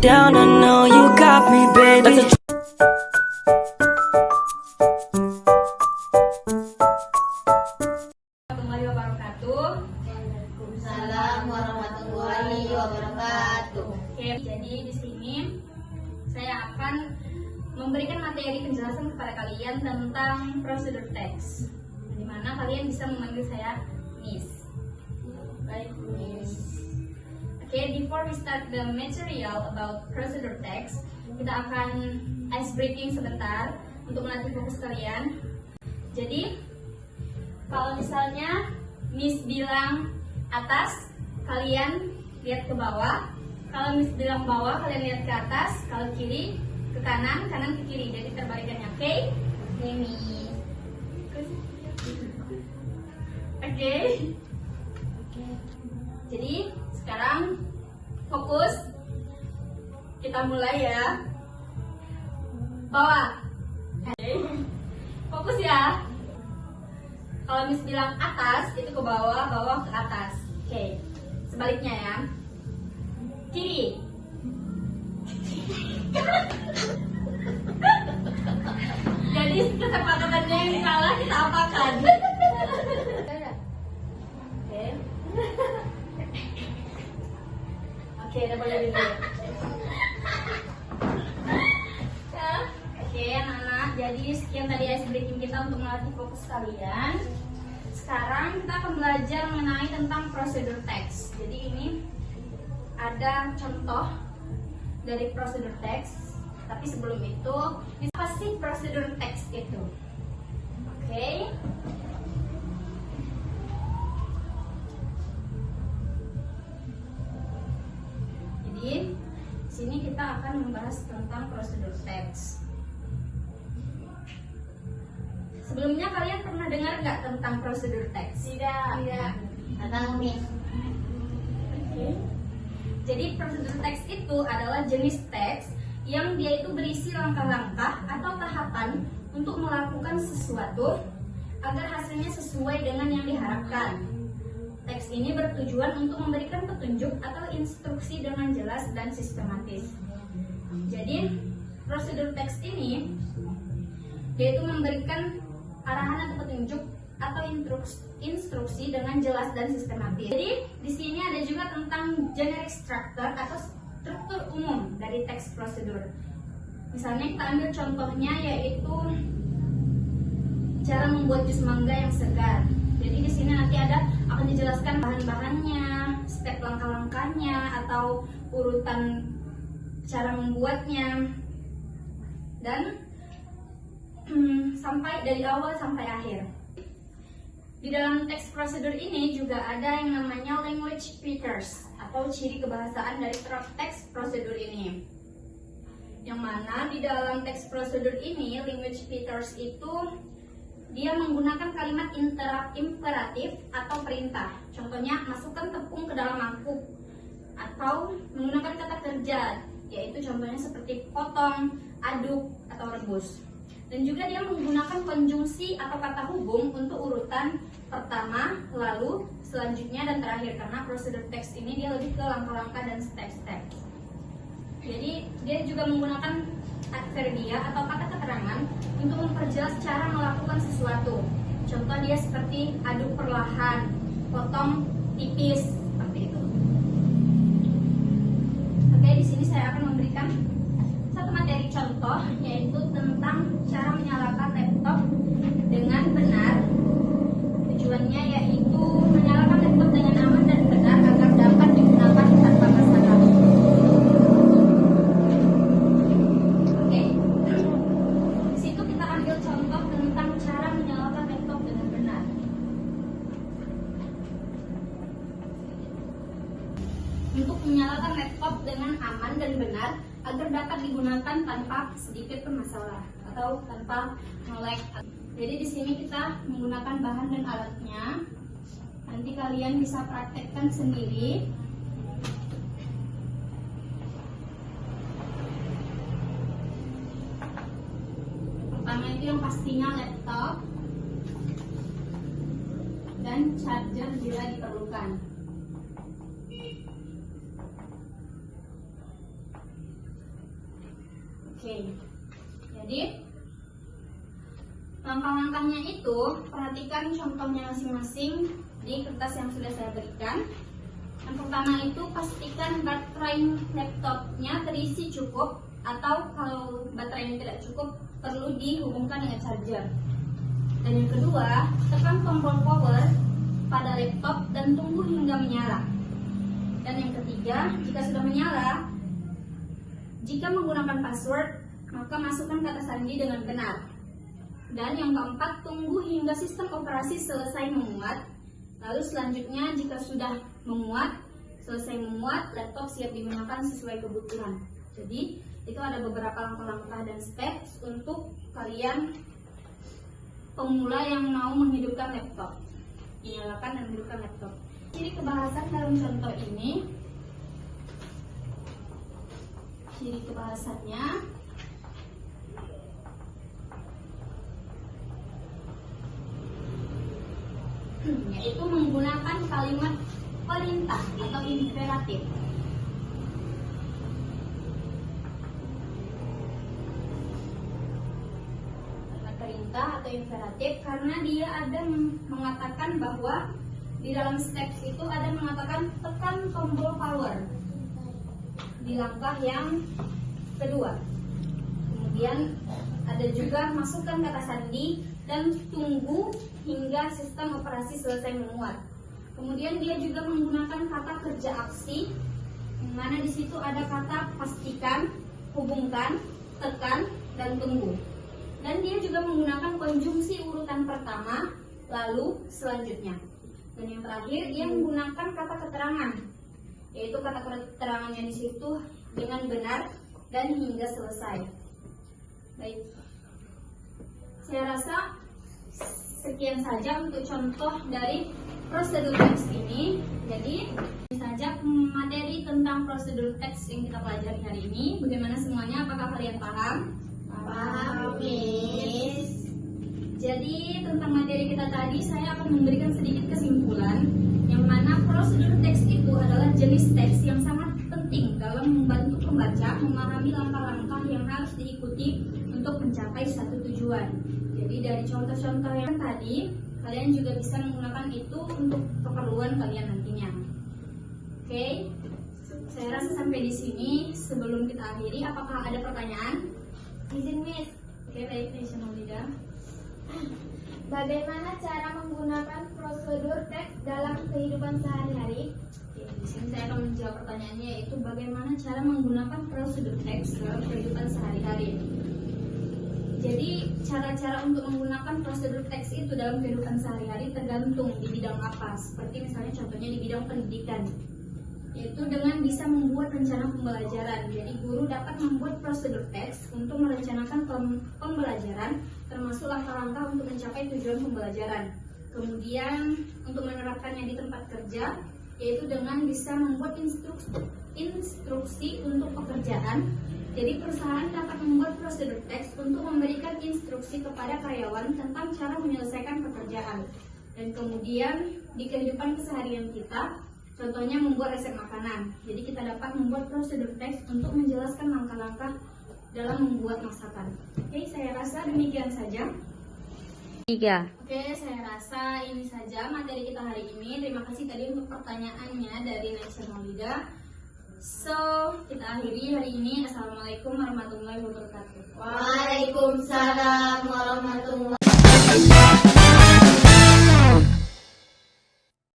down, I know you got me, baby. Warahmatullahi wabarakatuh. Waalaikumsalam warahmatullahi wabarakatuh. Oke, jadi di sini saya akan memberikan materi penjelasan kepada kalian tentang prosedur teks, di mana kalian bisa memanggil saya Miss. Baik, Miss. Oke, before we start the material about procedure text, kita akan ice breaking sebentar untuk melatih fokus kalian. Jadi, kalau misalnya Miss bilang atas, kalian lihat ke bawah. Kalau Miss bilang bawah, kalian lihat ke atas. Kalau kiri, ke kanan, kanan ke kiri. Jadi terbalikannya, oke? Miss. Oke. Jadi sekarang fokus. Kita mulai ya. Bawah. Oke. Fokus ya. Kalau Miss bilang atas, itu ke bawah, bawah ke atas. Oke. Sebaliknya ya. Kiri. Jadi kesepakatannya yang salah kita apakan? Oke. Oke, udah boleh dulu. Oke, anak-anak. Jadi sekian tadi ice breaking kita untuk melatih fokus kalian. Sekarang kita akan belajar mengenai tentang prosedur teks. Jadi ini ada contoh dari prosedur teks. Tapi sebelum itu, apa sih prosedur teks itu? Oke. Jadi, sini kita akan membahas tentang prosedur teks. Sebelumnya kalian pernah dengar nggak tentang prosedur teks? Tidak. Atau Miss. Oke. Jadi prosedur teks itu adalah jenis teks yang dia itu berisi langkah-langkah atau tahapan untuk melakukan sesuatu agar hasilnya sesuai dengan yang diharapkan. Teks ini bertujuan untuk memberikan petunjuk atau instruksi dengan jelas dan sistematis. Jadi prosedur teks ini dia itu memberikan arahan atau petunjuk atau instruksi dengan jelas dan sistematis. Jadi di sini ada juga tentang generic structure atau struktur umum dari teks prosedur. Misalnya kita ambil contohnya yaitu cara membuat jus mangga yang segar. Jadi di sini nanti akan dijelaskan bahan-bahannya, step langkah-langkahnya atau urutan cara membuatnya dan sampai dari awal sampai akhir. Di dalam teks prosedur ini juga ada yang namanya language features atau ciri kebahasaan dari teks prosedur ini. Yang mana di dalam teks prosedur ini language features itu dia menggunakan kalimat imperatif atau perintah. Contohnya masukkan tepung ke dalam mangkuk atau menggunakan kata kerja, yaitu contohnya seperti potong, aduk atau rebus. Dan juga dia menggunakan konjungsi atau kata hubung untuk urutan pertama, lalu, selanjutnya, dan terakhir. Karena prosedur teks ini dia lebih ke langkah-langkah dan step-step. Jadi dia juga menggunakan adverbia atau kata keterangan untuk memperjelas cara melakukan sesuatu. Contoh dia seperti aduk perlahan, potong tipis, seperti itu. Oke, di sini saya akan memberikan satu materi contoh, yaitu tentang cara menyalakan laptop dengan benar. Tujuannya yaitu menyalakan laptop dengan aman dan benar agar dapat digunakan tanpa masalah. Oke, di situ kita ambil contoh tentang cara menyalakan laptop dengan benar. Untuk menyalakan laptop dengan aman dan benar agar dapat digunakan tanpa sedikit pun masalah atau tanpa nge-lag. Jadi di sini kita menggunakan bahan dan alatnya. Nanti kalian bisa praktekkan sendiri. Pertama itu yang pastinya laptop dan charger bila diperlukan. Langkah-langkahnya itu, perhatikan contohnya masing-masing di kertas yang sudah saya berikan. Yang pertama itu, pastikan baterai laptopnya terisi cukup, atau kalau baterainya tidak cukup, perlu dihubungkan dengan charger. Dan yang kedua, tekan tombol power pada laptop dan tunggu hingga menyala. Dan yang ketiga, jika sudah menyala, jika menggunakan password, maka masukkan kata sandi dengan benar. Dan yang keempat, tunggu hingga sistem operasi selesai memuat. Lalu selanjutnya, jika sudah selesai memuat, laptop siap digunakan sesuai kebutuhan. Jadi, itu ada beberapa langkah-langkah dan steps untuk kalian pemula yang mau menghidupkan laptop. Nyalakan dan menghidupkan laptop. Ciri kebahasan dalam contoh ini, ciri kebahasannya yaitu menggunakan kalimat perintah atau imperatif. Kalimat perintah atau imperatif karena dia ada mengatakan bahwa di dalam steps itu ada mengatakan tekan tombol power di langkah yang kedua. Kemudian ada juga masukkan kata sandi dan tunggu hingga sistem operasi selesai memuat. Kemudian dia juga menggunakan kata kerja aksi, yang mana di situ ada kata pastikan, hubungkan, tekan, dan tunggu. Dan dia juga menggunakan konjungsi urutan pertama, lalu selanjutnya. Dan yang terakhir dia menggunakan kata keterangan, yaitu kata keterangannya di situ dengan benar dan hingga selesai. Baik, saya rasa sekian saja untuk contoh dari prosedur teks ini. Jadi ini saja materi tentang prosedur teks yang kita pelajari hari ini. Bagaimana semuanya? Apakah kalian paham? Paham, Miss. Jadi tentang materi kita tadi saya akan memberikan sedikit kesimpulan, yang mana prosedur teks itu adalah jenis teks yang sangat penting dalam membantu pembaca memahami langkah-langkah yang harus diikuti untuk mencapai satu tujuan. Jadi dari contoh-contoh yang tadi, kalian juga bisa menggunakan itu untuk keperluan kalian nantinya. Oke, saya rasa sampai di sini. Sebelum kita akhiri, apakah ada pertanyaan? Izin, Miss. Oke, baik, National Leader. Bagaimana cara menggunakan prosedur teks dalam kehidupan sehari-hari? Oke, di sini saya akan menjawab pertanyaannya, yaitu bagaimana cara menggunakan prosedur teks dalam kehidupan sehari-hari. Jadi cara-cara untuk menggunakan prosedur teks itu dalam kehidupan sehari-hari tergantung di bidang apa. Seperti misalnya contohnya di bidang pendidikan, yaitu dengan bisa membuat rencana pembelajaran. Jadi guru dapat membuat prosedur teks untuk merencanakan pembelajaran, termasuk langkah-langkah untuk mencapai tujuan pembelajaran. Kemudian untuk menerapkannya di tempat kerja, yaitu dengan bisa membuat instruksi untuk pekerjaan. Jadi perusahaan dapat membuat prosedur teks untuk memberikan instruksi kepada karyawan tentang cara menyelesaikan pekerjaan. Dan kemudian di kehidupan keseharian kita, contohnya membuat resep makanan. Jadi kita dapat membuat prosedur teks untuk menjelaskan langkah-langkah dalam membuat masakan. Oke, saya rasa demikian saja. Oke, saya rasa ini saja materi kita hari ini. Terima kasih tadi untuk pertanyaannya dari National Leader. So, kita akhiri hari ini. Assalamualaikum warahmatullahi wabarakatuh. Waalaikumsalam warahmatullahi wabarakatuh.